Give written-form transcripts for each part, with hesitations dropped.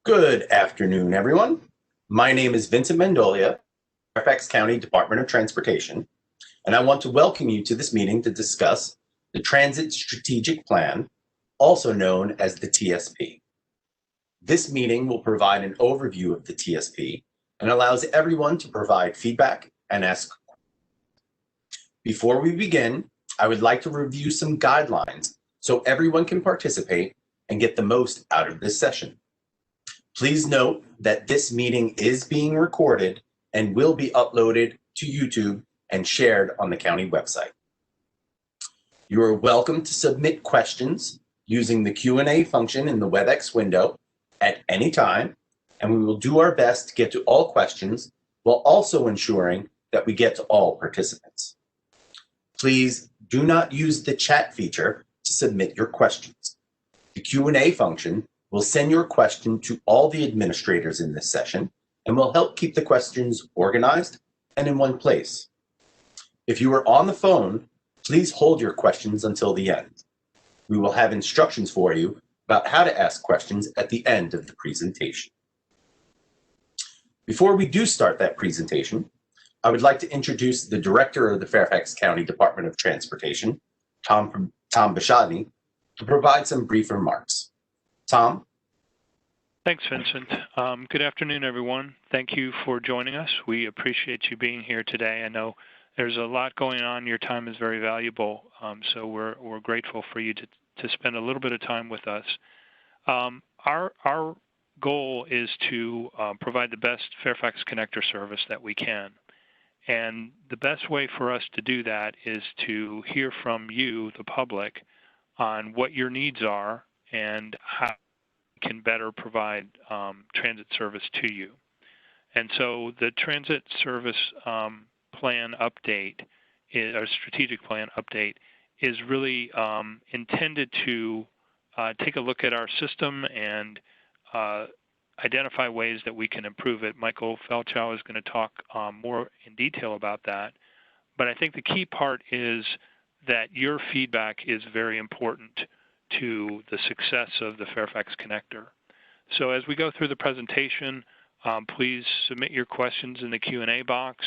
Good afternoon, everyone. My name is Vincent Mendolia, Fairfax County Department of Transportation, and I want to welcome you to this meeting to discuss the Transit Strategic Plan, also known as the TSP. This meeting will provide an overview of the TSP and allows everyone to provide feedback and ask questions. Before we begin, I would like to review some guidelines so everyone can participate and get the most out of this session. Please note that this meeting is being recorded and will be uploaded to YouTube and shared on the county website. You are welcome to submit questions using the Q&A function in the WebEx window at any time, and we will do our best to get to all questions while also ensuring that we get to all participants. Please do not use the chat feature to submit your questions. The Q&A function will send your question to all the administrators in this session and will help keep the questions organized and in one place. If you are on the phone, please hold your questions until the end. We will have instructions for you about how to ask questions at the end of the presentation. Before we do start that presentation, I would like to introduce the Director of the Fairfax County Department of Transportation, Tom Bashani, to provide some brief remarks. Tom? Thanks, Vincent. Good afternoon, everyone. Thank you for joining us. We appreciate you being here today. I know there's a lot going on. Your time is very valuable, so we're grateful for you to spend a little bit of time with us. Our goal is to provide the best Fairfax Connector service that we can. And the best way for us to do that is to hear from you, the public, on what your needs are and how we can better provide transit service to you. And so the transit service plan update, or strategic plan update, is really intended to take a look at our system and identify ways that we can improve it. Michael Felchow is going to talk more in detail about that. But I think the key part is that your feedback is very important to the success of the Fairfax Connector. So as we go through the presentation, please submit your questions in the Q&A box.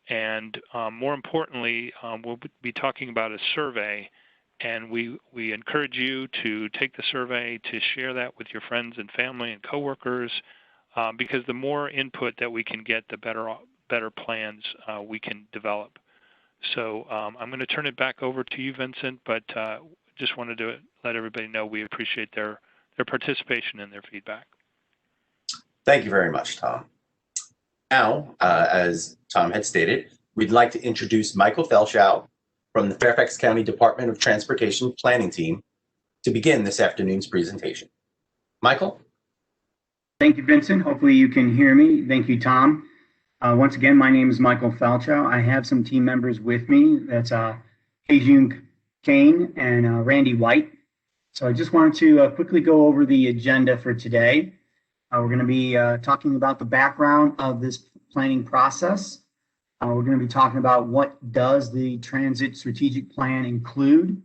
And more importantly, we'll be talking about a survey. And we encourage you to take the survey, to share that with your friends and family and coworkers, because the more input that we can get, the better plans we can develop. So I'm going to turn it back over to you, Vincent, but just wanted to let everybody know we appreciate their participation and their feedback. Thank you very much, Tom. Now, as Tom had stated, we'd like to introduce Michael Felchow from the Fairfax County Department of Transportation Planning Team to begin this afternoon's presentation. Michael? Thank you, Vincent. Hopefully you can hear me. Thank you, Tom. Once again, my name is Michael Felchow. I have some team members with me. That's Hejun Kane and Randy White. So I just wanted to quickly go over the agenda for today. We're going to be talking about the background of this planning process. We're going to be talking about what does the Transit Strategic Plan include.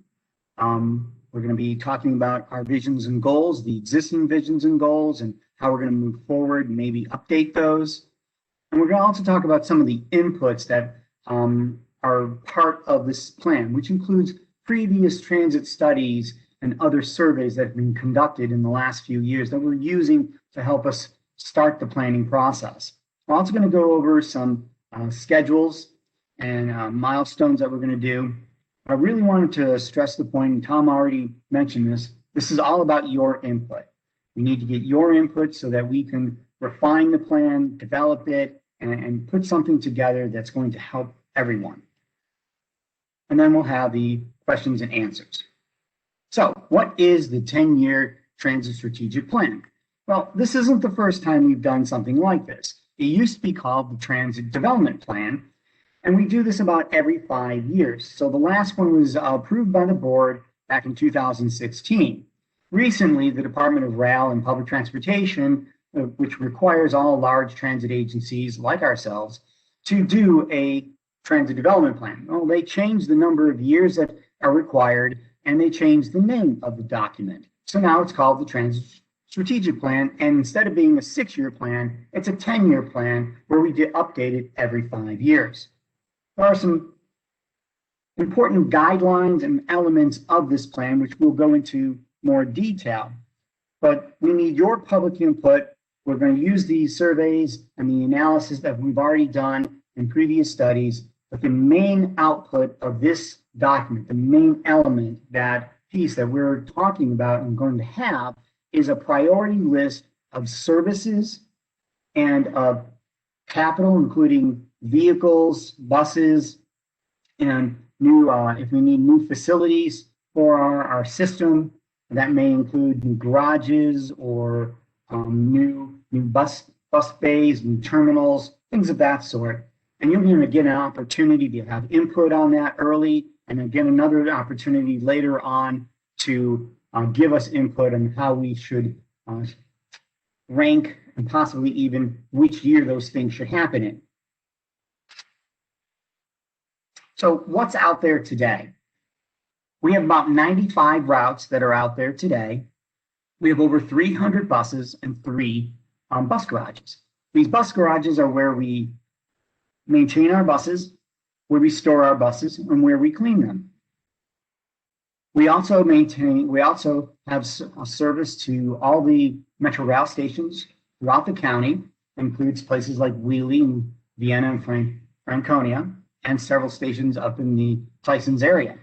We're going to be talking about our visions and goals, the existing visions and goals, and how we're going to move forward and maybe update those. And we're going to also talk about some of the inputs that are part of this plan, which includes previous transit studies and other surveys that have been conducted in the last few years that we're using to help us start the planning process. We're also going to go over some schedules and milestones that we're going to do. I really wanted to stress the point, and Tom already mentioned this is all about your input. We need to get your input so that we can refine the plan, develop it, and put something together that's going to help everyone. And then we'll have the questions and answers. So what is the 10-year Transit Strategic Plan? Well, this isn't the first time we've done something like this. It used to be called the Transit Development Plan, and we do this about every 5 years. So the last one was approved by the board back in 2016. Recently, the Department of Rail and Public Transportation, which requires all large transit agencies like ourselves to do a transit development plan. Well, they changed the number of years that are required, and they changed the name of the document. So now it's called the Transit strategic plan, and instead of being a 6-year plan, it's a 10-year plan where we get updated every 5 years. There are some important guidelines and elements of this plan, which we'll go into more detail, but we need your public input. We're going to use these surveys and the analysis that we've already done in previous studies, but the main output of this document, the main element, that piece that we're talking about and going to have, is a priority list of services and of capital, including vehicles, buses, and new, if we need new facilities for our system, that may include new garages or new bus bays, new terminals, things of that sort. And you're going to get an opportunity to have input on that early, and again another opportunity later on to give us input on how we should rank and possibly even which year those things should happen in. So what's out there today? We have about 95 routes that are out there today. We have over 300 buses and 3 bus garages. These bus garages are where we maintain our buses, where we store our buses, and where we clean them. We also have a service to all the Metro rail stations throughout the county. It includes places like Wheeling, and Vienna, and Franconia, and several stations up in the Tysons area,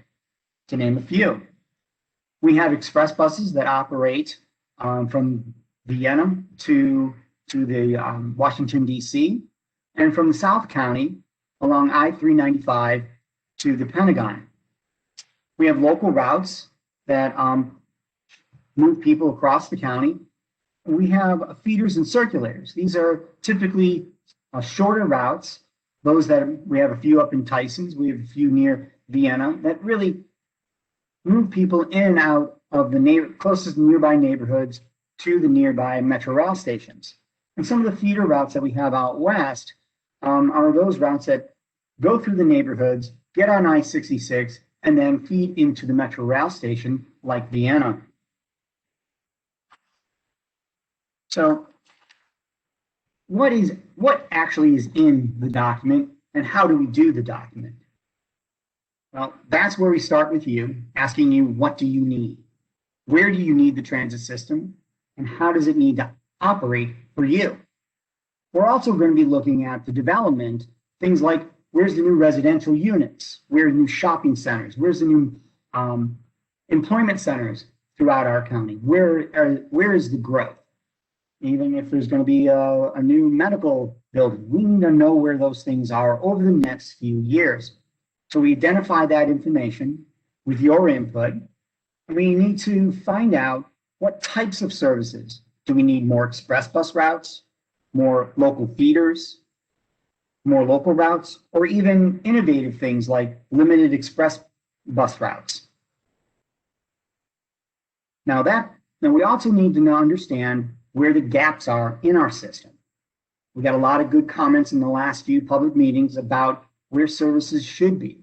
to name a few. We have express buses that operate from Vienna to the Washington, D.C., and from the South County along I-395 to the Pentagon. We have local routes that move people across the county. We have feeders and circulators. These are typically shorter routes. Those that we have a few up in Tysons, we have a few near Vienna that really move people in and out of the closest nearby neighborhoods to the nearby Metro rail stations. And some of the feeder routes that we have out west are those routes that go through the neighborhoods, get on I-66, and then feed into the Metro rail station like Vienna. So what actually is in the document, and how do we do the document? Well, that's where we start with you, asking you, what do you need? Where do you need the transit system, and how does it need to operate for you? We're also going to be looking at the development, things like, where's the new residential units? Where are new shopping centers? Where's the new employment centers throughout our county? Where is the growth? Even if there's going to be a new medical building, we need to know where those things are over the next few years. So we identify that information with your input, and we need to find out what types of services. Do we need more express bus routes, more local feeders, more local routes, or even innovative things like limited express bus routes? Now we also need to understand where the gaps are in our system. We got a lot of good comments in the last few public meetings about where services should be.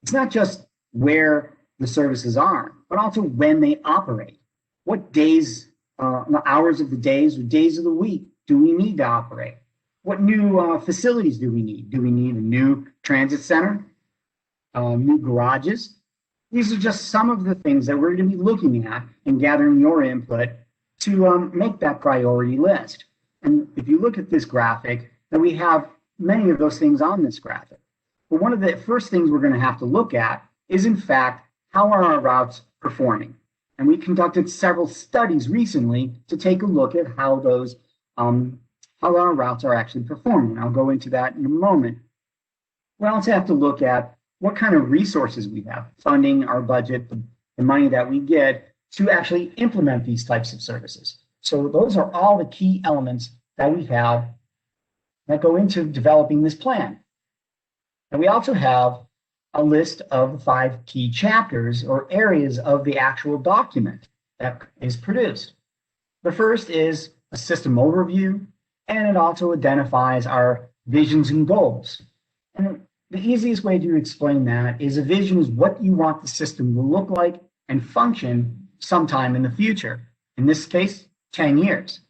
It's not just where the services are, but also when they operate. What days, hours of the days or days of the week do we need to operate? What new facilities do we need? Do we need a new transit center, new garages? These are just some of the things that we're going to be looking at and gathering your input to make that priority list. And if you look at this graphic, then we have many of those things on this graphic. But one of the first things we're going to have to look at is, in fact, how are our routes performing? And we conducted several studies recently to take a look at how those how our routes are actually performing. I'll go into that in a moment. We also have to look at what kind of resources we have, funding, our budget, the money that we get to actually implement these types of services. So those are all the key elements that we have that go into developing this plan. And we also have a list of the 5 key chapters or areas of the actual document that is produced. The first is a system overview, and it also identifies our visions and goals. And the easiest way to explain that is a vision is what you want the system to look like and function sometime in the future. In this case, 10 years.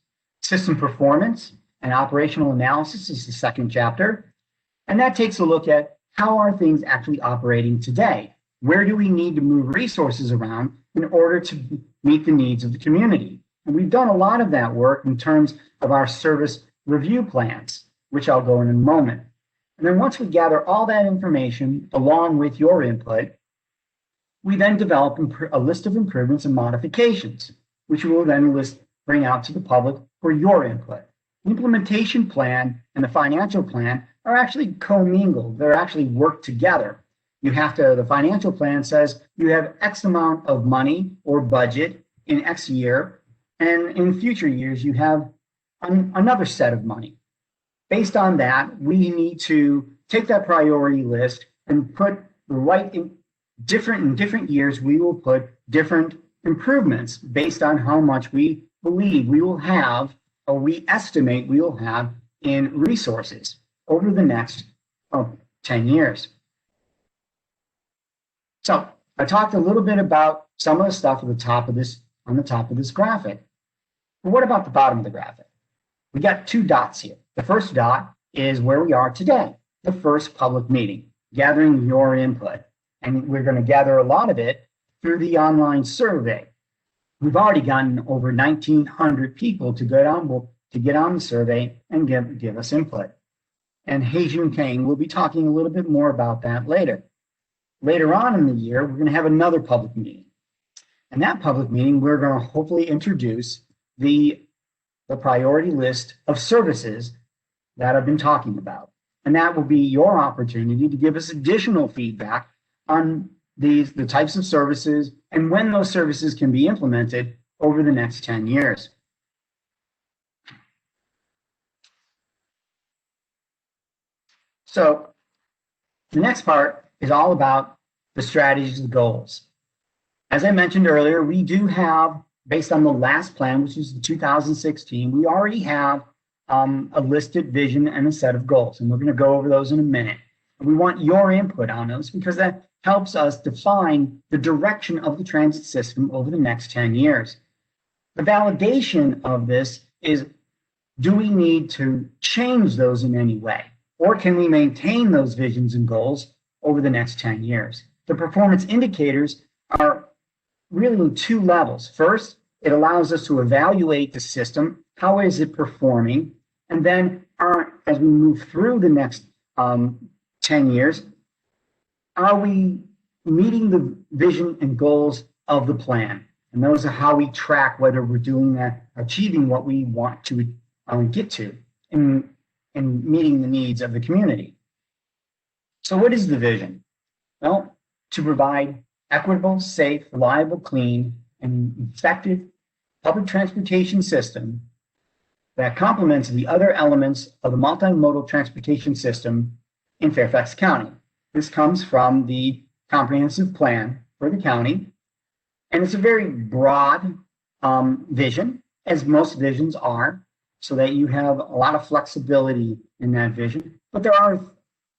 System performance and operational analysis is the second chapter. And that takes a look at how are things actually operating today? Where do we need to move resources around in order to meet the needs of the community? And we've done a lot of that work in terms of our service review plans, which I'll go in a moment. And then once we gather all that information along with your input, we then develop a list of improvements and modifications, which we will then bring out to the public for your input. The implementation plan and the financial plan are actually commingled. They're actually work together. The financial plan says you have X amount of money or budget in X year, and in future years you have another set of money. Based on that, we need to take that priority list and put the right in different years. We will put different improvements based on how much we believe we will have, or we estimate we will have in resources over the next 10 years. So I talked a little bit about some of the stuff on the top of this graphic. But what about the bottom of the graphic? We got two dots here. The first dot is where we are today, the first public meeting, gathering your input. And we're going to gather a lot of it through the online survey. We've already gotten over 1,900 people to get on the survey and give us input. And Hei-Jun Kang will be talking a little bit more about that later. Later on in the year, we're going to have another public meeting. And that public meeting, we're going to hopefully introduce the priority list of services that I've been talking about. And that will be your opportunity to give us additional feedback on the types of services and when those services can be implemented over the next 10 years. So the next part is all about the strategies and goals. As I mentioned earlier, we do have, based on the last plan, which is 2016, we already have a listed vision and a set of goals. And we're going to go over those in a minute. And we want your input on those because that helps us define the direction of the transit system over the next 10 years. The validation of this is, do we need to change those in any way? Or can we maintain those visions and goals over the next 10 years? The performance indicators are really in two levels. First, it allows us to evaluate the system. How is it performing? And then as we move through the next 10 years, are we meeting the vision and goals of the plan? And those are how we track whether we're doing that, achieving what we want to get to in meeting the needs of the community. So what is the vision? Well, to provide equitable, safe, reliable, clean, and effective public transportation system that complements the other elements of the multimodal transportation system in Fairfax County. This comes from the comprehensive plan for the county, and it's a very broad vision, as most visions are, so that you have a lot of flexibility in that vision. But there are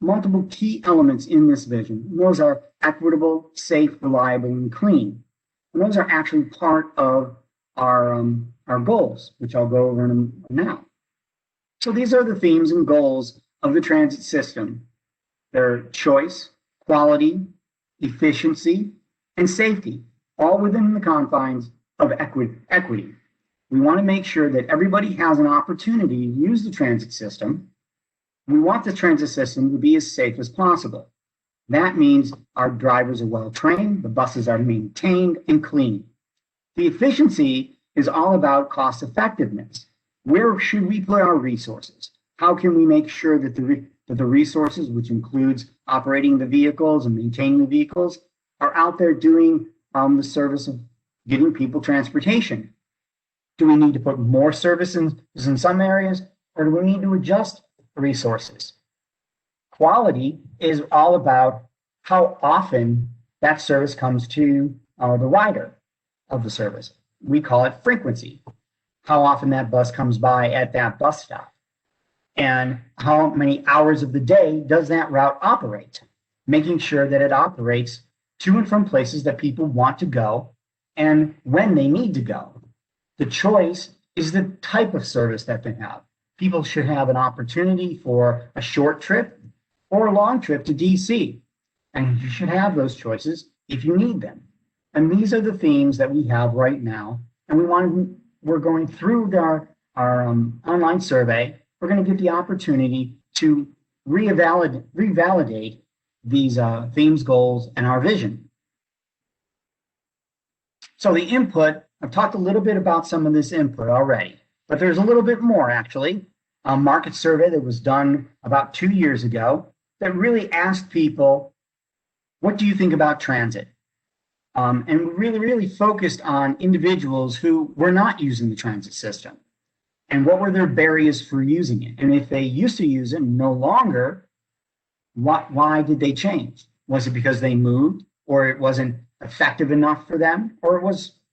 multiple key elements in this vision. Those are equitable, safe, reliable, and clean. And those are actually part of our goals, which I'll go over now. So these are the themes and goals of the transit system. They're choice, quality, efficiency, and safety, all within the confines of equity. We want to make sure that everybody has an opportunity to use the transit system. We want the transit system to be as safe as possible. That means our drivers are well trained, the buses are maintained and clean. The efficiency is all about cost effectiveness. Where should we put our resources? How can we make sure that the resources, which includes operating the vehicles and maintaining the vehicles, are out there doing the service of getting people transportation? Do we need to put more services in some areas, or do we need to adjust resources? Quality is all about how often that service comes to the rider of the service. We call it frequency. How often that bus comes by at that bus stop. And how many hours of the day does that route operate? Making sure that it operates to and from places that people want to go and when they need to go. The choice is the type of service that they have. People should have an opportunity for a short trip or a long trip to DC. And you should have those choices if you need them. And these are the themes that we have right now. And we're going through our online survey. We're going to get the opportunity to revalidate these themes, goals, and our vision. So the input, I've talked a little bit about some of this input already, but there's a little bit more actually. A market survey that was done about 2 years ago that really asked people, what do you think about transit? And we really focused on individuals who were not using the transit system. And what were their barriers for using it? And if they used to use it no longer, why did they change? Was it because they moved, or it wasn't effective enough for them, or it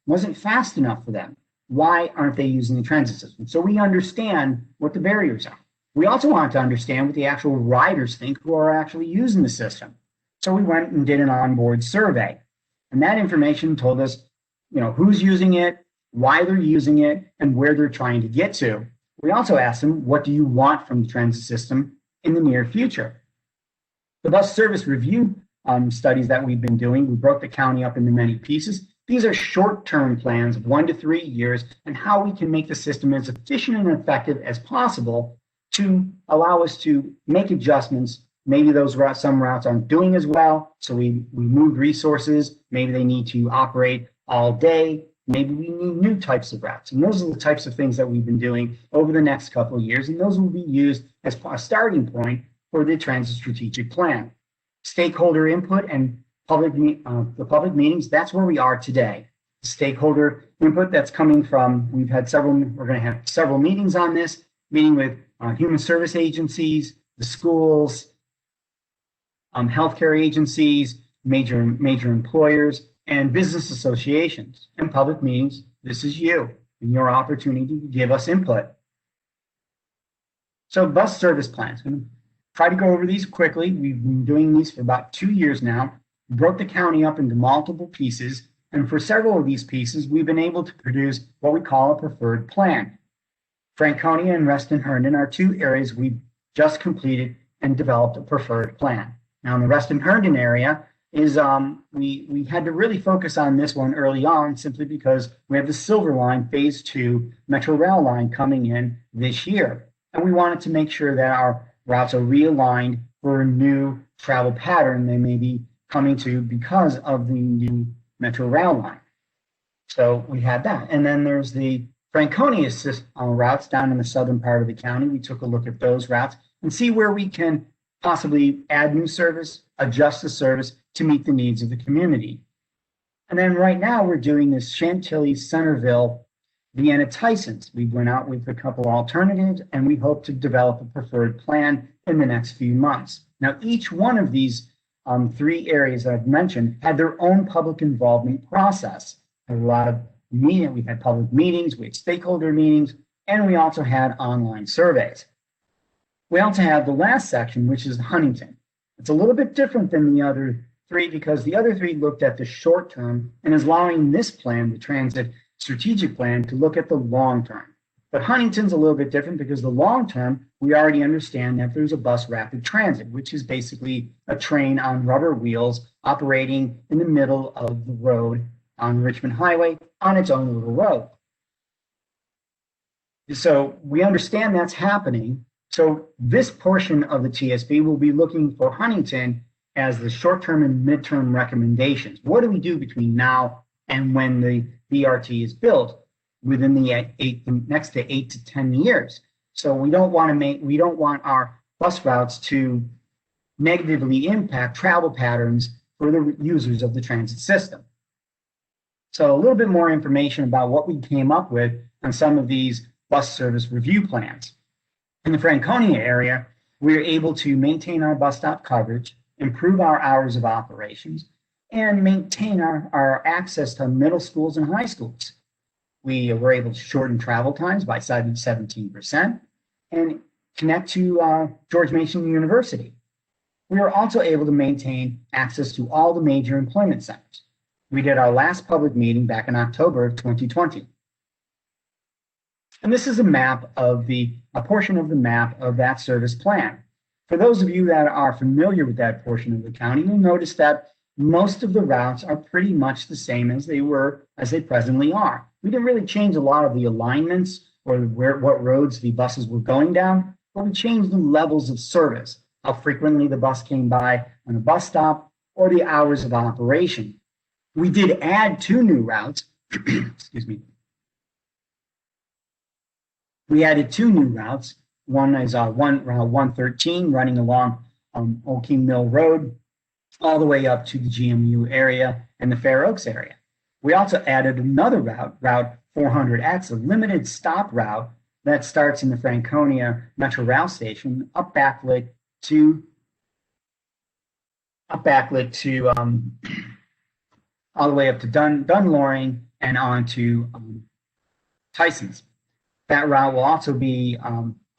wasn't fast enough for them? Why aren't they using the transit system? So we understand what the barriers are. We also want to understand what the actual riders think who are actually using the system. So we went and did an onboard survey. And that information told us, who's using it, why they're using it, and where they're trying to get to. We also asked them, what do you want from the transit system in the near future? The bus service review studies that we've been doing, we broke the county up into many pieces. These are short-term plans of 1 to 3 years and how we can make the system as efficient and effective as possible to allow us to make adjustments. Maybe some routes aren't doing as well, so we moved resources. Maybe they need to operate all day. Maybe we need new types of routes. And those are the types of things that we've been doing over the next couple of years, and those will be used as a starting point for the transit strategic plan. Stakeholder input and the public meetings, that's where we are today. Stakeholder input that's coming from, we're going to have several meetings on this, meeting with human service agencies, the schools, healthcare agencies, major employers, and business associations. And public meetings, this is you and your opportunity to give us input. So bus service plans. I'm going to try to go over these quickly. We've been doing these for about 2 years now. We broke the county up into multiple pieces, and for several of these pieces, we've been able to produce what we call a preferred plan. Franconia and Reston Herndon are 2 areas we've just completed and developed a preferred plan. Now in the Reston Herndon area is we had to really focus on this one early on simply because we have the Silver Line Phase 2 Metro Rail line coming in this year. And we wanted to make sure that our routes are realigned for a new travel pattern they may be coming to because of the new Metro Rail line. So we had that. And then there's the Franconia routes down in the southern part of the county. We took a look at those routes and see where we can possibly add new service, adjust the service to meet the needs of the community. And then right now we're doing this Chantilly-Vienna-Tysons. We went out with a couple alternatives and we hope to develop a preferred plan in the next few months. Now each one of these 3 areas that I've mentioned had their own public involvement process. A lot of meetings, we had public meetings, we had stakeholder meetings, and we also had online surveys. We also have the last section, which is Huntington. It's a little bit different than the other 3 because the other 3 looked at the short term and is allowing this plan, the transit strategic plan, to look at the long term. But Huntington's a little bit different because the long term, we already understand that there's a bus rapid transit, which is basically a train on rubber wheels operating in the middle of the road on Richmond Highway on its own little road. So we understand that's happening. So this portion of the TSP will be looking for Huntington as the short-term and mid-term recommendations. What do we do between now and when the BRT is built within the next 8 to 10 years? So we don't want our bus routes to negatively impact travel patterns for the users of the transit system. So a little bit more information about what we came up with on some of these bus service review plans. In the Franconia area, we are able to maintain our bus stop coverage, improve our hours of operations, and maintain our access to middle schools and high schools. We were able to shorten travel times by 17% and connect to George Mason University. We were also able to maintain access to all the major employment centers. We did our last public meeting back in October of 2020. And this is a map of a portion of the map of that service plan. For those of you that are familiar with that portion of the county, you'll notice that most of the routes are pretty much the same as they presently are. We didn't really change a lot of the alignments or what roads the buses were going down, but we changed the levels of service, how frequently the bus came by on a bus stop, or the hours of operation. We did add 2 new routes. Excuse me. We added 2 new routes. One is Route 113 running along Old King Mill Road all the way up to the GMU area and the Fair Oaks area. We also added another route, Route 400X, a limited stop route that starts in the Franconia Metro Rail Station up backlit to all the way up to Dunloring and on to Tysons. That route will also be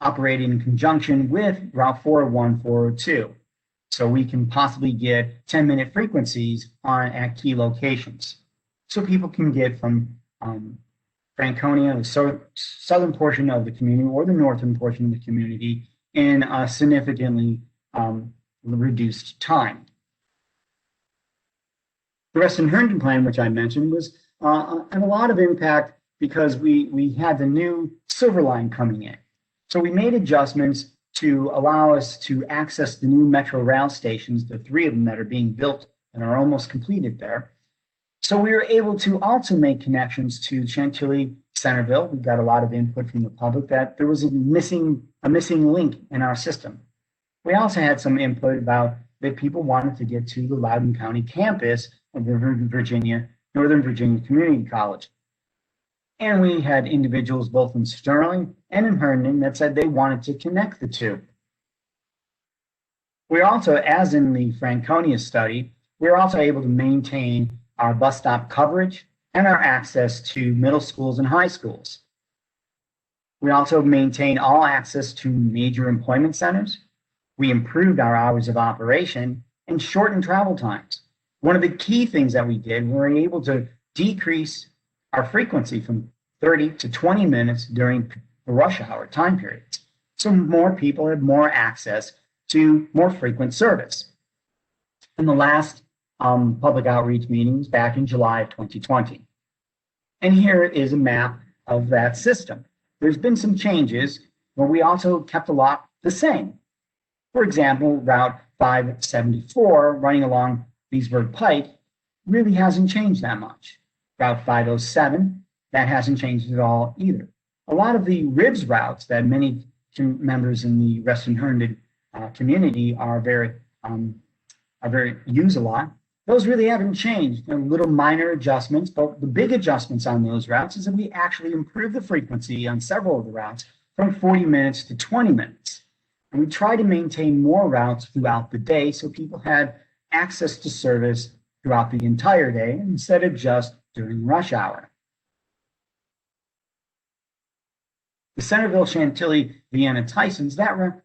operating in conjunction with Route 401, 402. So we can possibly get 10-minute frequencies at key locations. So people can get from Franconia, the southern portion of the community, or the northern portion of the community in a significantly reduced time. The Reston Herndon Plan, which I mentioned, was had a lot of impact because we had the new Silver Line coming in. So we made adjustments to allow us to access the new Metro rail stations, the 3 of them that are being built and are almost completed there. So we were able to also make connections to Chantilly, Centreville. We got a lot of input from the public that there was a missing link in our system. We also had some input about that people wanted to get to the Loudoun County campus of the Northern Virginia Community College. And we had individuals both in Sterling and in Herndon that said they wanted to connect the 2. We also, as in the Franconia study, we were also able to maintain our bus stop coverage and our access to middle schools and high schools. We also maintained all access to major employment centers. We improved our hours of operation and shortened travel times. One of the key things that we did, we were able to decrease our frequency from 30 to 20 minutes during the rush hour time periods. So more people had more access to more frequent service. In the last public outreach meetings back in July of 2020. And here is a map of that system. There's been some changes, but we also kept a lot the same. For example, Route 574 running along Leesburg Pike really hasn't changed that much. Route 507, that hasn't changed at all either. A lot of the RIBS routes that many members in the Reston Herndon community are very use a lot, those really haven't changed. There are little minor adjustments, but the big adjustments on those routes is that we actually improved the frequency on several of the routes from 40 minutes to 20 minutes. And we try to maintain more routes throughout the day so people had access to service throughout the entire day instead of just during rush hour. The Centreville-Chantilly-Vienna-Tysons,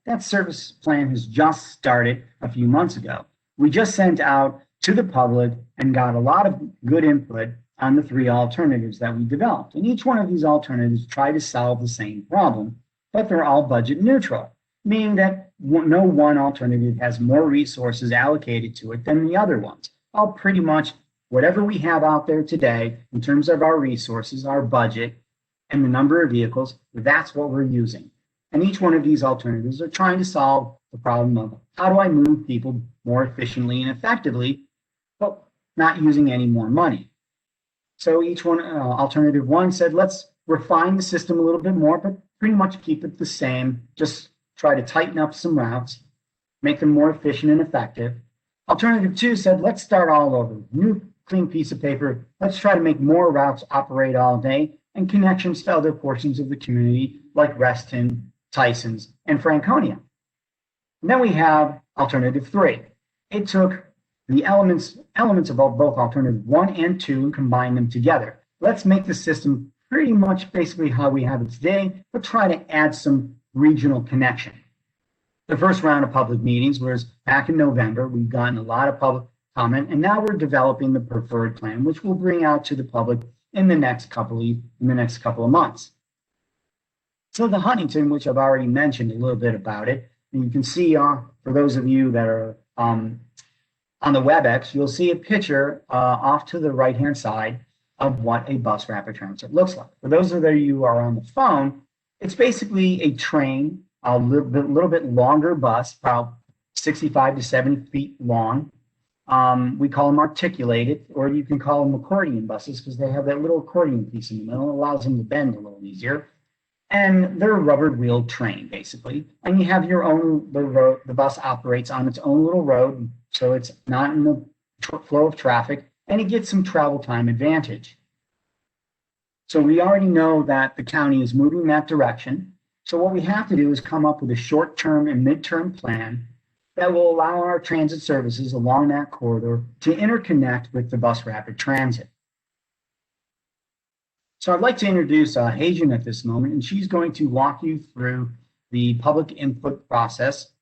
that service plan has just started a few months ago. We just sent out to the public and got a lot of good input on the 3 alternatives that we developed. And each one of these alternatives try to solve the same problem, but they're all budget neutral, meaning that no one alternative has more resources allocated to it than the other ones. All pretty much whatever we have out there today in terms of our resources, our budget, and the number of vehicles, that's what we're using. And each one of these alternatives are trying to solve the problem of how do I move people more efficiently and effectively, but not using any more money. So each one, alternative 1 said, let's refine the system a little bit more, but pretty much keep it the same. Just try to tighten up some routes, make them more efficient and effective. Alternative 2 said, let's start all over. New clean piece of paper. Let's try to make more routes operate all day and connections to other portions of the community like Reston, Tysons, and Franconia. And then we have alternative 3. It took the elements of both alternative 1 and 2 and combined them together. Let's make the system pretty much basically how we have it today, but try to add some regional connection. The first round of public meetings was back in November. We've gotten a lot of public comment, and now we're developing the preferred plan, which we'll bring out to the public in the next couple of months. So the Huntington, which I've already mentioned a little bit about it, and you can see for those of you that are on the WebEx, you'll see a picture off to the right-hand side of what a bus rapid transit looks like. For those of you who are on the phone, it's basically a train, a little bit longer bus, about 65 to 70 feet long. We call them articulated, or you can call them accordion buses because they have that little accordion piece in the middle. It allows them to bend a little easier. And they're a rubber wheeled train, basically. And you have your own, the bus operates on its own little road, so it's not in the flow of traffic, and it gets some travel time advantage. So we already know that the county is moving that direction. So what we have to do is come up with a short-term and mid-term plan that will allow our transit services along that corridor to interconnect with the bus rapid transit. So I'd like to introduce Hajun at this moment, and she's going to walk you through the public input process,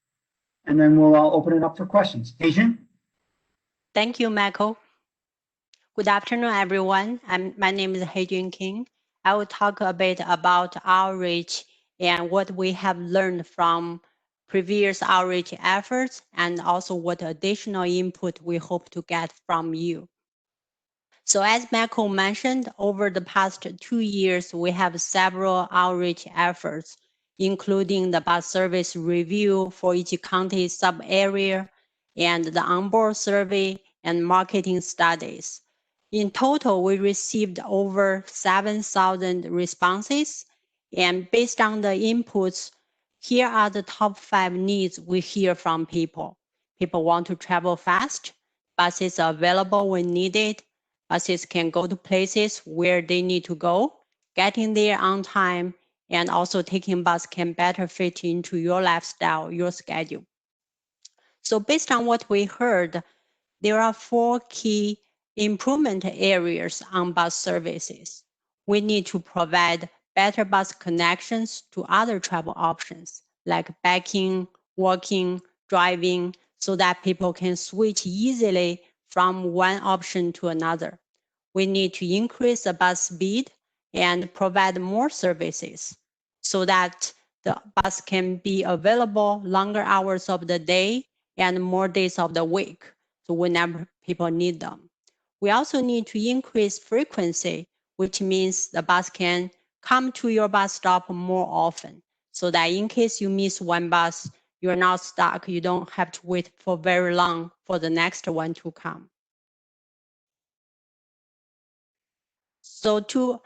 and then we'll open it up for questions. Hajun? Thank you, Michael. Good afternoon, everyone. My name is Hajun King. I will talk a bit about outreach and what we have learned from previous outreach efforts, and also what additional input we hope to get from you. So as Michael mentioned, over the past 2 years, we have several outreach efforts, including the bus service review for each county sub-area and the onboard survey and marketing studies. In total, we received over 7,000 responses, and based on the inputs, here are the top 5 needs we hear from people. People want to travel fast, buses are available when needed, buses can go to places where they need to go, getting there on time, and also taking bus can better fit into your lifestyle, your schedule. So based on what we heard, there are 4 key improvement areas on bus services. We need to provide better bus connections to other travel options, like biking, walking, driving, so that people can switch easily from one option to another. We need to increase the bus speed and provide more services so that the bus can be available longer hours of the day and more days of the week, so whenever people need them. We also need to increase frequency, which means the bus can come to your bus stop more often, so that in case you miss one bus, you're not stuck. You don't have to wait for very long for the next one to come. So to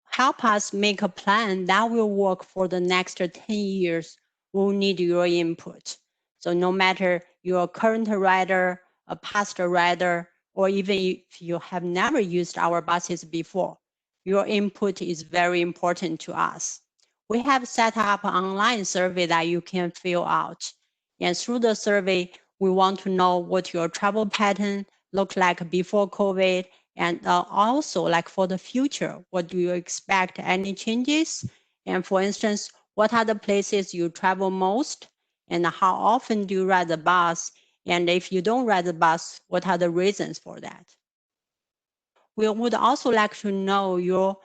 help us make a plan that will work for the next 10 years, we'll need your input. So no matter you're a current rider, a past rider, or even if you have never used our buses before, your input is very important to us. We have set up an online survey that you can fill out. And through the survey, we want to know what your travel pattern looked like before COVID, and also like for the future, what do you expect, any changes? And for instance, what are the places you travel most? And how often do you ride the bus? And if you don't ride the bus, what are the reasons for that? We would also like to know your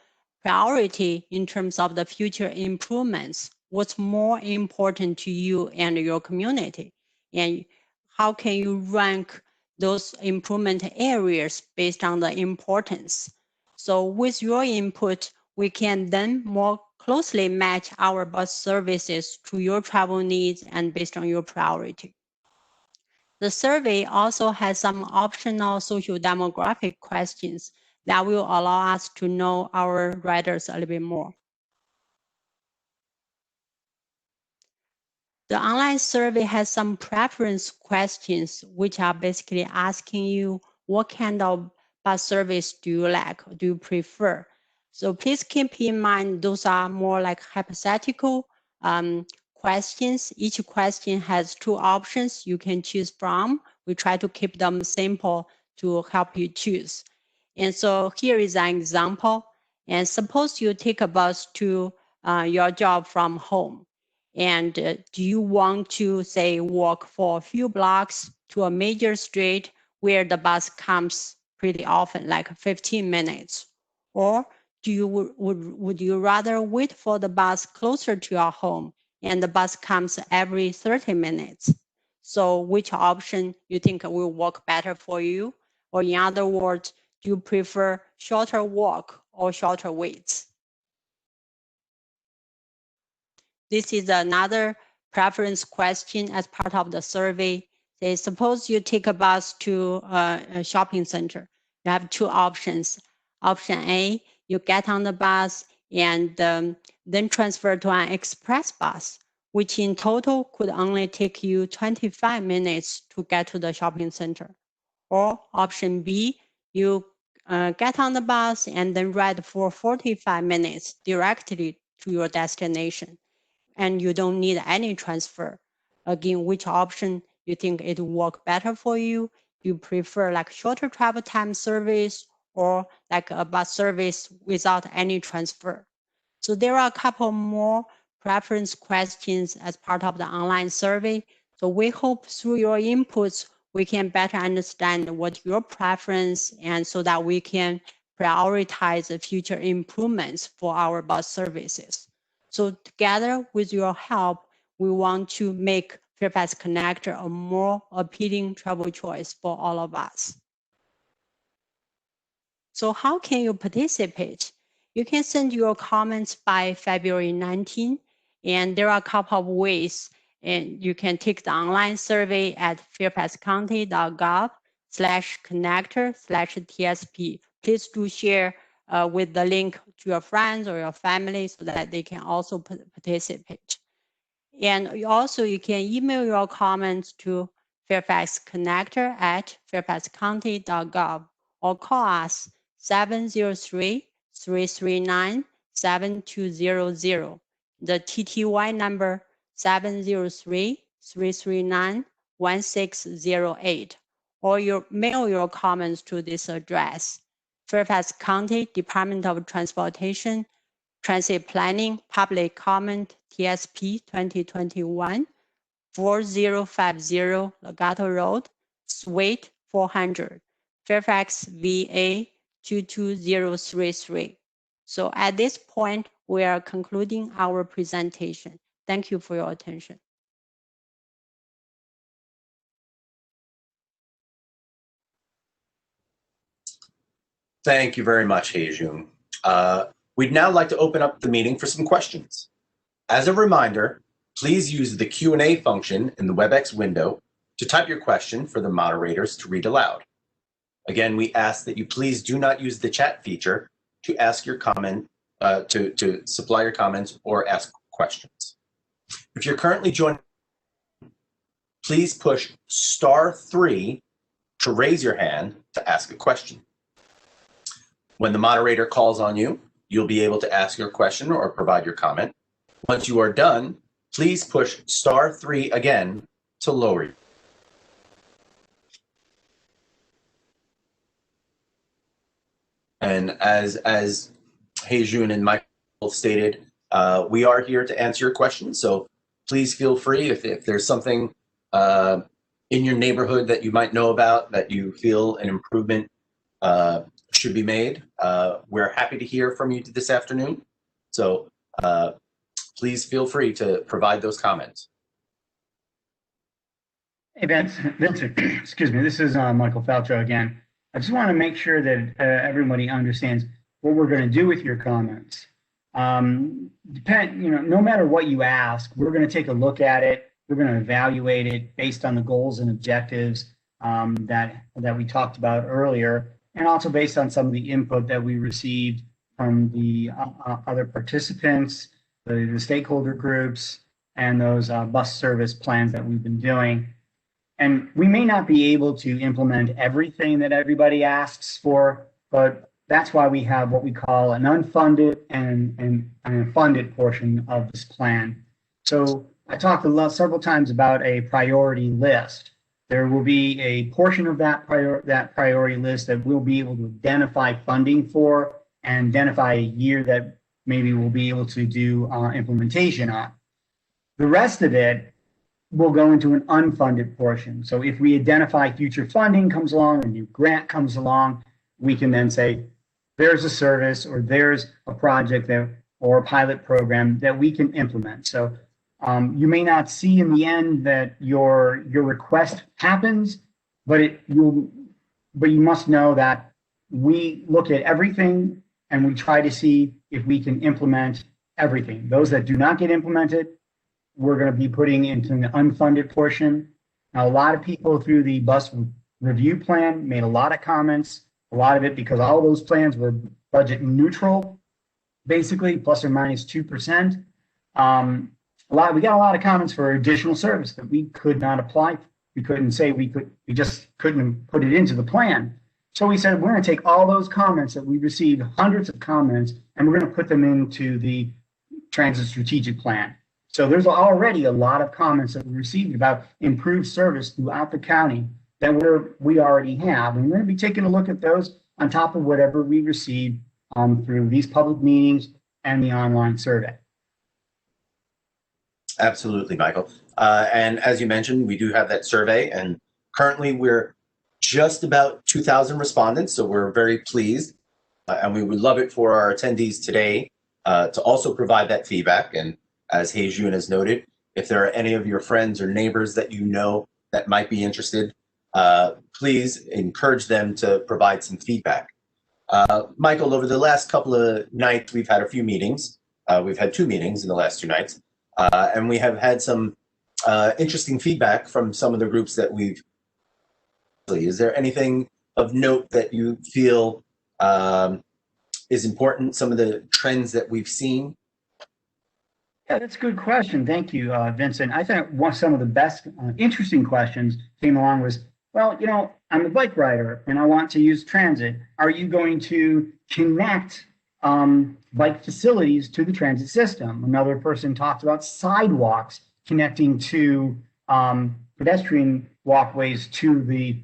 priority in terms of the future improvements. What's more important to you and your community? And how can you rank those improvement areas based on the importance? So with your input, we can then more closely match our bus services to your travel needs and based on your priority. The survey also has some optional social demographic questions that will allow us to know our riders a little bit more. The online survey has some preference questions, which are basically asking you what kind of bus service do you like, do you prefer? So please keep in mind, those are more like hypothetical questions. Each question has 2 options you can choose from. We try to keep them simple to help you choose. And so here is an example. And suppose you take a bus to your job from home. And do you want to, say, walk for a few blocks to a major street where the bus comes pretty often, like 15 minutes? Or would you rather wait for the bus closer to your home and the bus comes every 30 minutes? So which option you think will work better for you? Or in other words, do you prefer shorter walk or shorter waits? This is another preference question as part of the survey. Say, suppose you take a bus to a shopping center. You have two options. Option A, you get on the bus and then transfer to an express bus, which in total could only take you 25 minutes to get to the shopping center. Or option B, you get on the bus and then ride for 45 minutes directly to your destination, and you don't need any transfer. Again, which option you think it will work better for you? Do you prefer like shorter travel time service or like a bus service without any transfer? So there are a couple more preference questions as part of the online survey. So we hope through your inputs, we can better understand what your preference and so that we can prioritize the future improvements for our bus services. So together with your help, we want to make Fairfax Connector a more appealing travel choice for all of us. So how can you participate? You can send your comments by February 19, and there are a couple of ways. And you can take the online survey at fairfaxcounty.gov/connector/TSP. Please do share with the link to your friends or your family so that they can also participate. And you can email your comments to fairfaxconnector@fairfaxcounty.gov or call us 703-339-7200. The TTY number 703-339-1608, or mail your comments to this address: Fairfax County Department of Transportation, Transit Planning, Public Comment, TSP 2021, 4050 Legato Road, Suite 400, Fairfax, VA 22033. So at this point, we are concluding our presentation. Thank you for your attention. Thank you very much, Hei-Jun. We'd now like to open up the meeting for some questions. As a reminder, please use the Q&A function in the WebEx window to type your question for the moderators to read aloud. Again, we ask that you please do not use the chat feature to ask your comment, to supply your comments or ask questions. If you're currently joining, please push *3 to raise your hand to ask a question. When the moderator calls on you, you'll be able to ask your question or provide your comment. Once you are done, please push *3 again to lower you. And as Hei-Jun and Michael stated, we are here to answer your questions. So please feel free if there's something in your neighborhood that you might know about that you feel an improvement should be made. We're happy to hear from you this afternoon. So please feel free to provide those comments. Hey, Vincent, excuse me, this is Michael Falcho again. I just want to make sure that everybody understands what we're going to do with your comments. No matter what you ask, we're going to take a look at it. We're going to evaluate it based on the goals and objectives that we talked about earlier, and also based on some of the input that we received from the other participants, the stakeholder groups, and those bus service plans that we've been doing. And we may not be able to implement everything that everybody asks for, but that's why we have what we call an unfunded and a funded portion of this plan. So I talked several times about a priority list. There will be a portion of that priority list that we'll be able to identify funding for and identify a year that maybe we'll be able to do implementation on. The rest of it will go into an unfunded portion. So if we identify future funding comes along, a new grant comes along, we can then say, there's a service or there's a project that, or a pilot program that we can implement. So you may not see in the end that your request happens, but you must know that we look at everything and we try to see if we can implement everything. Those that do not get implemented, we're going to be putting into the unfunded portion. Now, a lot of people through the bus review plan made a lot of comments, a lot of it because all those plans were budget neutral, basically plus or minus 2%. We got a lot of comments for additional service that we could not apply. We couldn't say we just couldn't put it into the plan. So we said, we're going to take all those comments that we received, hundreds of comments, and we're going to put them into the transit strategic plan. So there's already a lot of comments that we received about improved service throughout the county that we already have. And we're going to be taking a look at those on top of whatever we receive through these public meetings and the online survey. Absolutely, Michael. And as you mentioned, we do have that survey, and currently we're just about 2,000 respondents, so we're very pleased. And we would love it for our attendees today to also provide that feedback. And as Hei-Jun has noted, if there are any of your friends or neighbors that you know that might be interested, please encourage them to provide some feedback. Michael, over the last couple of nights, we've had a few meetings. We've had 2 meetings in the last 2 nights. And we have had some interesting feedback from some of the groups that we've. Is there anything of note that you feel is important, some of the trends that we've seen? Yeah, that's a good question. Thank you, Vincent. I think some of the best interesting questions came along was, well, you know, I'm a bike rider and I want to use transit. Are you going to connect bike facilities to the transit system? Another person talked about sidewalks connecting to pedestrian walkways to the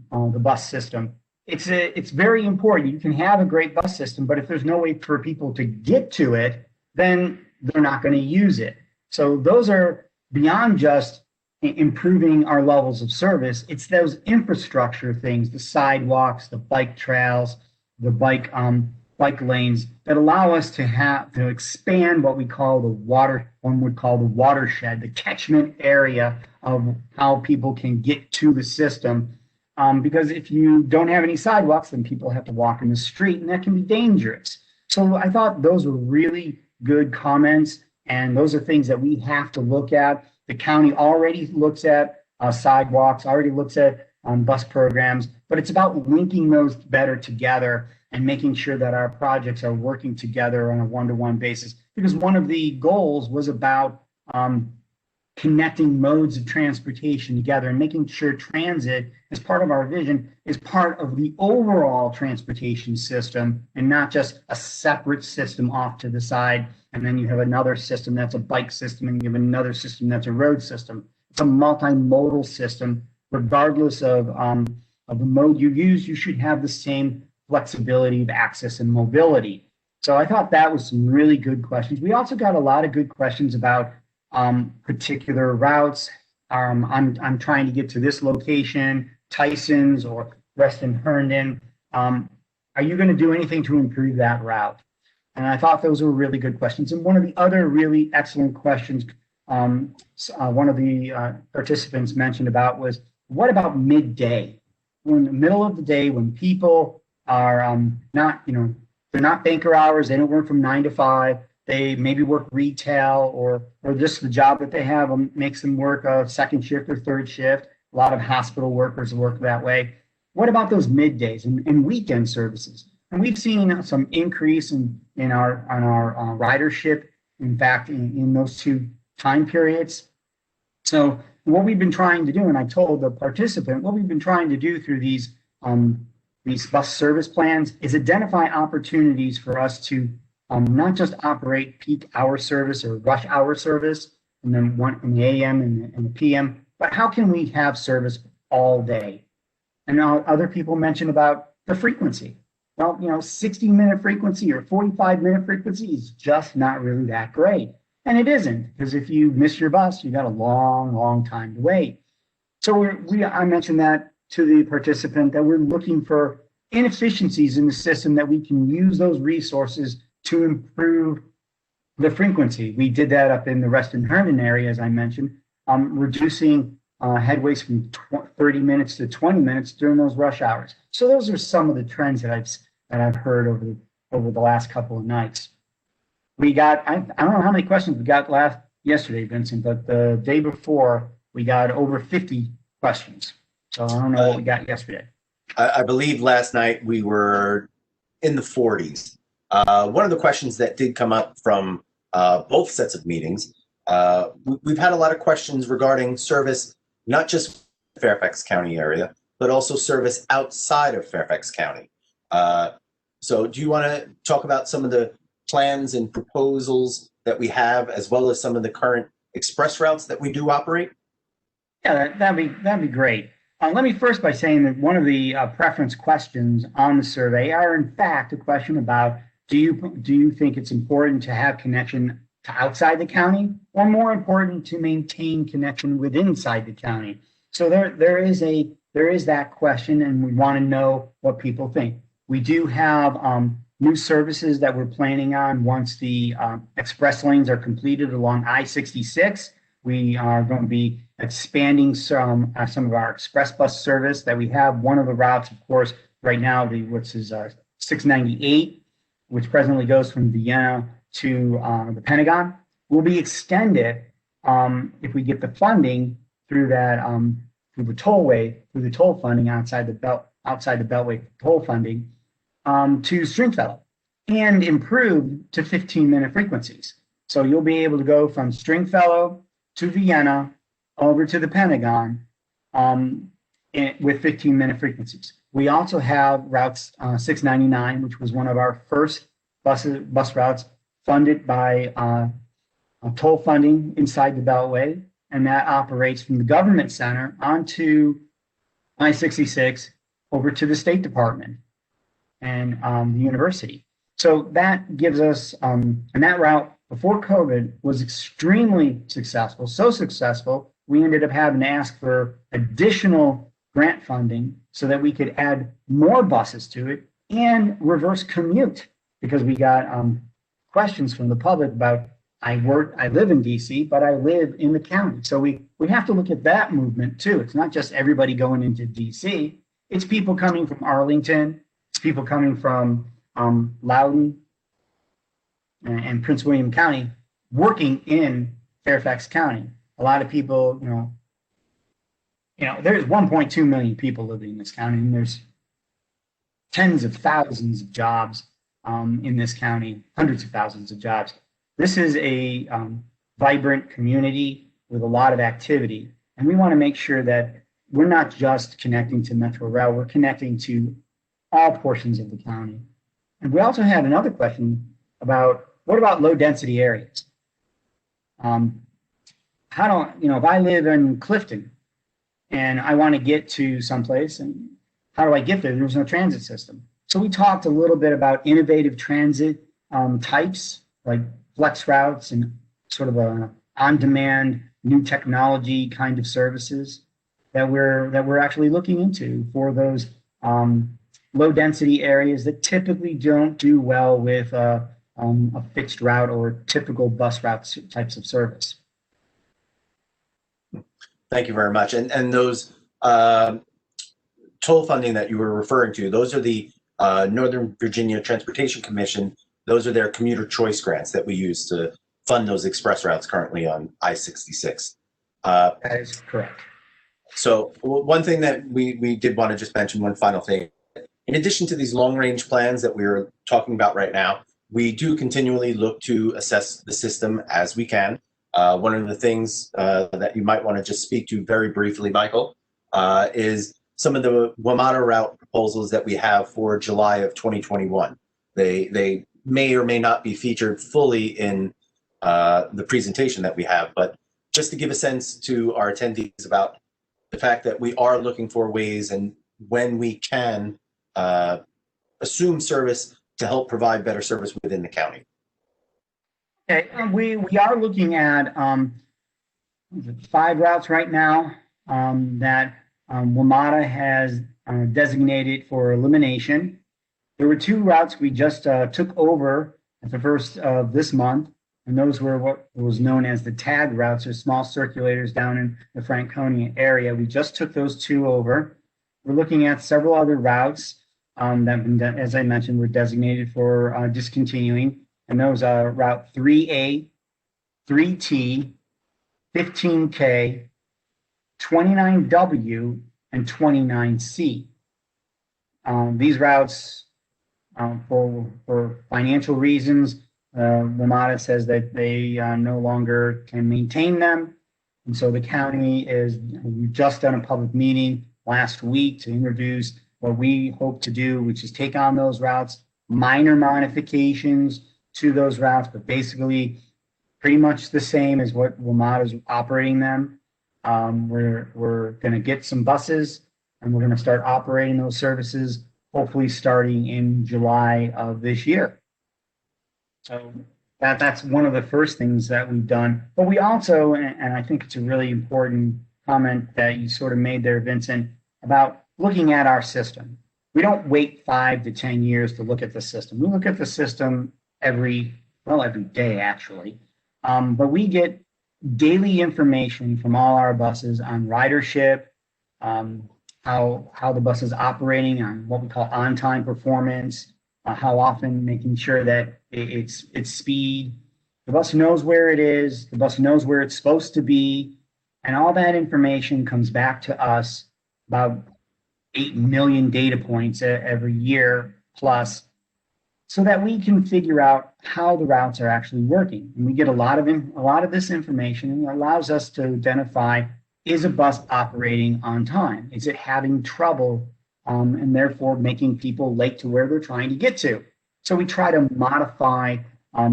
bus system. It's very important. You can have a great bus system, but if there's no way for people to get to it, then they're not going to use it. So those are beyond just improving our levels of service. It's those infrastructure things, the sidewalks, the bike trails, the bike lanes that allow us to expand what we call one would call the watershed, the catchment area of how people can get to the system. Because if you don't have any sidewalks, then people have to walk in the street, and that can be dangerous. So I thought those were really good comments, and those are things that we have to look at. The county already looks at sidewalks, already looks at bus programs, but it's about linking those better together and making sure that our projects are working together on a one-to-one basis. Because one of the goals was about connecting modes of transportation together and making sure transit, as part of our vision, is part of the overall transportation system and not just a separate system off to the side. And then you have another system that's a bike system, and you have another system that's a road system. It's a multimodal system. Regardless of the mode you use, you should have the same flexibility of access and mobility. So I thought that was some really good questions. We also got a lot of good questions about particular routes. I'm trying to get to this location, Tysons or Reston Herndon. Are you going to do anything to improve that route? And I thought those were really good questions. And one of the other really excellent questions one of the participants mentioned about was, what about midday? In the middle of the day when people are not, they're not banker hours, they don't work from 9 to 5, they maybe work retail or just the job that they have makes them work a second shift or third shift. A lot of hospital workers work that way. What about those middays and weekend services? And we've seen some increase in our ridership, in fact, in those 2 time periods. So what we've been trying to do, and I told the participant, what we've been trying to do through these bus service plans is identify opportunities for us to not just operate peak hour service or rush hour service, and then one in the AM and the PM, but how can we have service all day? And now other people mentioned about the frequency. Well, 60-minute frequency or 45-minute frequency is just not really that great. And it isn't, because if you miss your bus, you got a long, long time to wait. So I mentioned that to the participant that we're looking for inefficiencies in the system that we can use those resources to improve the frequency. We did that up in the Reston Herndon area, as I mentioned, reducing headways from 30 minutes to 20 minutes during those rush hours. So those are some of the trends that I've heard over the last couple of nights. We got, I don't know how many questions we got yesterday, Vincent, but the day before we got over 50 questions. So I don't know what we got yesterday. I believe last night we were in the 40s. One of the questions that did come up from both sets of meetings, we've had a lot of questions regarding service, not just Fairfax County area, but also service outside of Fairfax County. So do you want to talk about some of the plans and proposals that we have, as well as some of the current express routes that we do operate? Yeah, that'd be great. Let me first by saying that one of the preference questions on the survey are in fact a question about do you think it's important to have connection to outside the county, or more important to maintain connection within inside the county? So there is that question, and we want to know what people think. We do have new services that we're planning on once the express lanes are completed along I-66. We are going to be expanding some of our express bus service that we have. One of the routes, of course, right now, which is 698, which presently goes from Vienna to the Pentagon, will be extended if we get the funding through that through the tollway, through the toll funding outside the Beltway toll funding to Stringfellow, and improved to 15-minute frequencies. So you'll be able to go from Stringfellow to Vienna over to the Pentagon with 15-minute frequencies. We also have routes 699, which was one of our first bus routes funded by toll funding inside the Beltway, and that operates from the government center onto I-66 over to the State Department and the university. So that gives us, and that route before COVID was extremely successful, so successful, we ended up having to ask for additional grant funding so that we could add more buses to it and reverse commute, because we got questions from the public about, I live in DC, but I live in the county. So we have to look at that movement too. It's not just everybody going into DC. It's people coming from Arlington. It's people coming from Loudoun and Prince William County working in Fairfax County. A lot of people, there's 1.2 million people living in this county, and there's tens of thousands of jobs in this county, hundreds of thousands of jobs. This is a vibrant community with a lot of activity, and we want to make sure that we're not just connecting to Metro Rail, we're connecting to all portions of the county. And we also had another question about, what about low density areas? If I live in Clifton and I want to get to someplace, and how do I get there? There's no transit system. So we talked a little bit about innovative transit types, like flex routes and sort of a on-demand new technology kind of services that we're actually looking into for those low density areas that typically don't do well with a fixed route or typical bus route types of service. Thank you very much. And those toll funding that you were referring to, those are the Northern Virginia Transportation Commission. Those are their commuter choice grants that we use to fund those express routes currently on I-66. That is correct. So one thing that we did want to just mention, one final thing. In addition to these long-range plans that we're talking about right now, we do continually look to assess the system as we can. One of the things that you might want to just speak to very briefly, Michael, is some of the WMATA route proposals that we have for July of 2021. They may or may not be featured fully in the presentation that we have, but just to give a sense to our attendees about the fact that we are looking for ways and when we can assume service to help provide better service within the county. Okay, we are looking at 5 routes right now that WMATA has designated for elimination. There were two routes we just took over at the first of this month, and those were what was known as the tag routes, or small circulators down in the Franconia area. We just took those two over. We're looking at several other routes that, as I mentioned, were designated for discontinuing, and those are Route 3A, 3T, 15K, 29W, and 29C. These routes, for financial reasons, WMATA says that they no longer can maintain them. And so the county we've just done a public meeting last week to introduce what we hope to do, which is take on those routes, minor modifications to those routes, but basically pretty much the same as what WMATA is operating them. We're going to get some buses, and we're going to start operating those services, hopefully starting in July of this year. So that's one of the first things that we've done. But we also, and I think it's a really important comment that you sort of made there, Vincent, about looking at our system. We don't wait 5 to 10 years to look at the system. We look at the system every day, actually. But we get daily information from all our buses on ridership, how the bus is operating, on what we call on-time performance, how often, making sure that it's speed. The bus knows where it is. The bus knows where it's supposed to be. And all that information comes back to us, about 8 million data points every year plus, so that we can figure out how the routes are actually working. And we get a lot of this information, and it allows us to identify, is a bus operating on time? Is it having trouble, and therefore making people late to where they're trying to get to? So we try to modify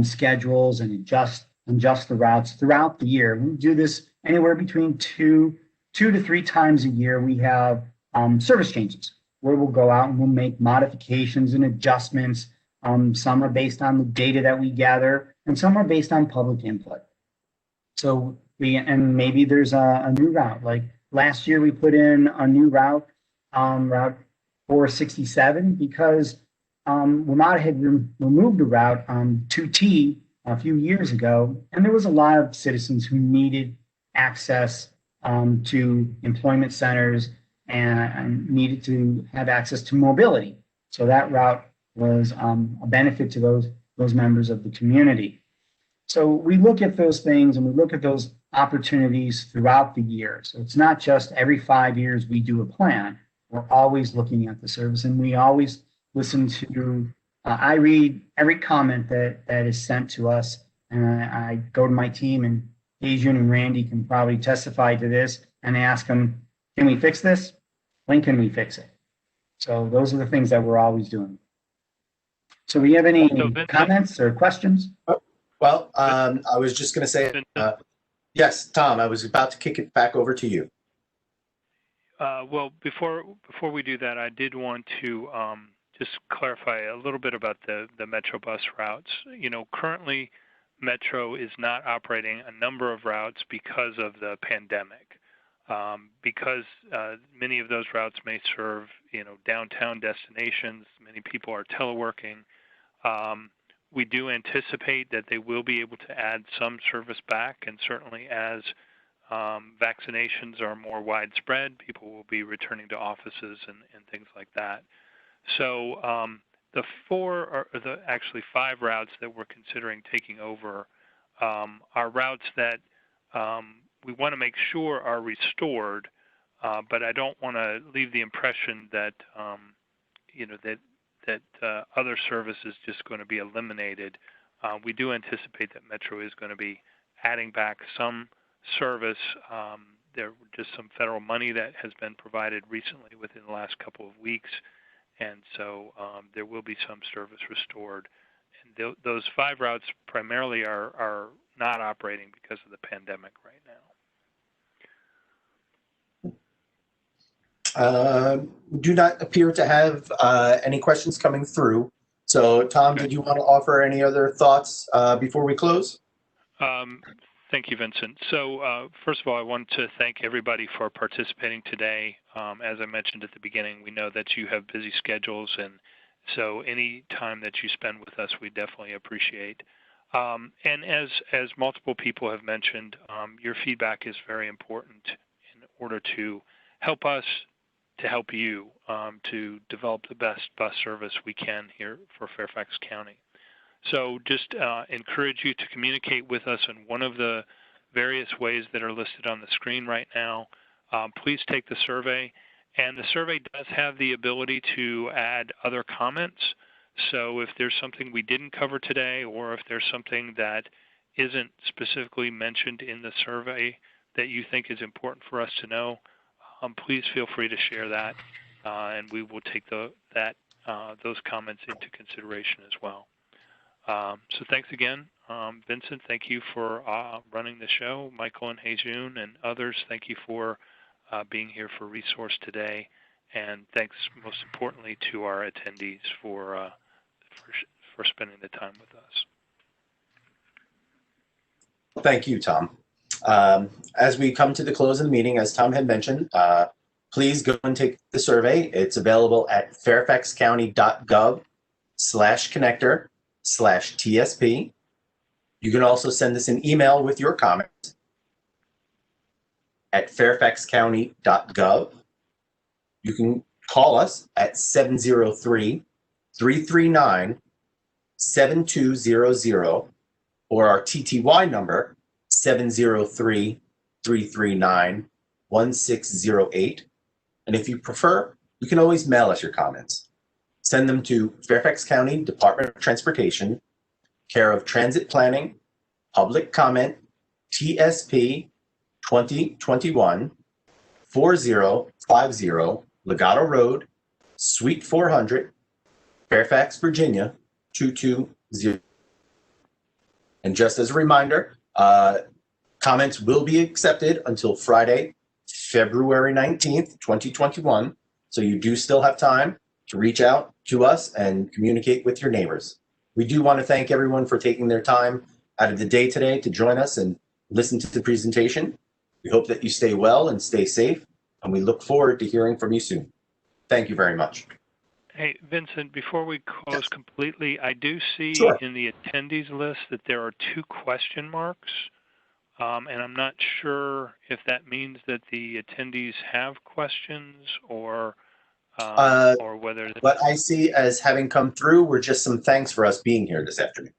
schedules and adjust the routes throughout the year. We do this anywhere between two to three times a year. We have service changes where we'll go out and we'll make modifications and adjustments. Some are based on the data that we gather, and some are based on public input. So maybe there's a new route. Like last year, we put in a new route, Route 467, because WMATA had removed a route 2T a few years ago, and there was a lot of citizens who needed access to employment centers and needed to have access to mobility. So that route was a benefit to those members of the community. So we look at those things, and we look at those opportunities throughout the year. So it's not just every 5 years we do a plan. We're always looking at the service, and we always listen to, I read every comment that is sent to us, and I go to my team, and Adrian and Randy can probably testify to this, and ask them, can we fix this? When can we fix it? So those are the things that we're always doing. So we have any comments or questions? Well, I was just going to say, yes, Tom, I was about to kick it back over to you. Well, before we do that, I did want to just clarify a little bit about the Metro bus routes. You know, currently Metro is not operating a number of routes because of the pandemic. Because many of those routes may serve, you know, downtown destinations. Many people are teleworking. We do anticipate that they will be able to add some service back, and certainly as vaccinations are more widespread, people will be returning to offices and things like that. So the actually five routes that we're considering taking over are routes that we want to make sure are restored, but I don't want to leave the impression that you know, that other service is just going to be eliminated. We do anticipate that Metro is going to be adding back some service. There just some federal money that has been provided recently within the last couple of weeks, and so there will be some service restored. And those five routes primarily are not operating because of the pandemic right now. Do not appear to have any questions coming through. So, Tom, did you want to offer any other thoughts before we close? Thank you, Vincent. So first of all, I want to thank everybody for participating today. As I mentioned at the beginning, we know that you have busy schedules, and so any time that you spend with us, we definitely appreciate. And as multiple people have mentioned, your feedback is very important in order to help us to help you to develop the best bus service we can here for Fairfax County. So just encourage you to communicate with us in one of the various ways that are listed on the screen right now. Please take the survey, and the survey does have the ability to add other comments. So if there's something we didn't cover today, or if there's something that isn't specifically mentioned in the survey that you think is important for us to know, please feel free to share that, and we will take those comments into consideration as well. So thanks again, Vincent. Thank you for running the show. Michael and Hejun and others, thank you for being here for Resource today, and thanks most importantly to our attendees for spending the time with us. Thank you, Tom. As we come to the close of the meeting, as Tom had mentioned, please go and take the survey. It's available at fairfaxcounty.gov/connector/TSP. You can also send us an email with your comments at fairfaxcounty.gov. You can call us at 703-339-7200 or our TTY number 703-339-1608. And if you prefer, you can always mail us your comments. Send them to Fairfax County Department of Transportation, care of Transit Planning, Public Comment, TSP 2021 4050 Legato Road, Suite 400, Fairfax, Virginia 220. And just as a reminder, comments will be accepted until Friday, February 19th, 2021. So you do still have time to reach out to us and communicate with your neighbors. We do want to thank everyone for taking their time out of the day today to join us and listen to the presentation. We hope that you stay well and stay safe, and we look forward to hearing from you soon. Thank you very much. Hey, Vincent, before we close completely, I do see in the attendees list that there are 2 question marks, and I'm not sure if that means that the attendees have questions or whether... What I see as having come through were just some thanks for us being here this afternoon.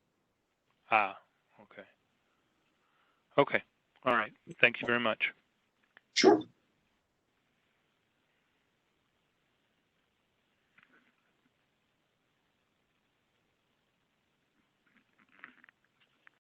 Ah, okay. Okay, all right. Thank you very much. Sure.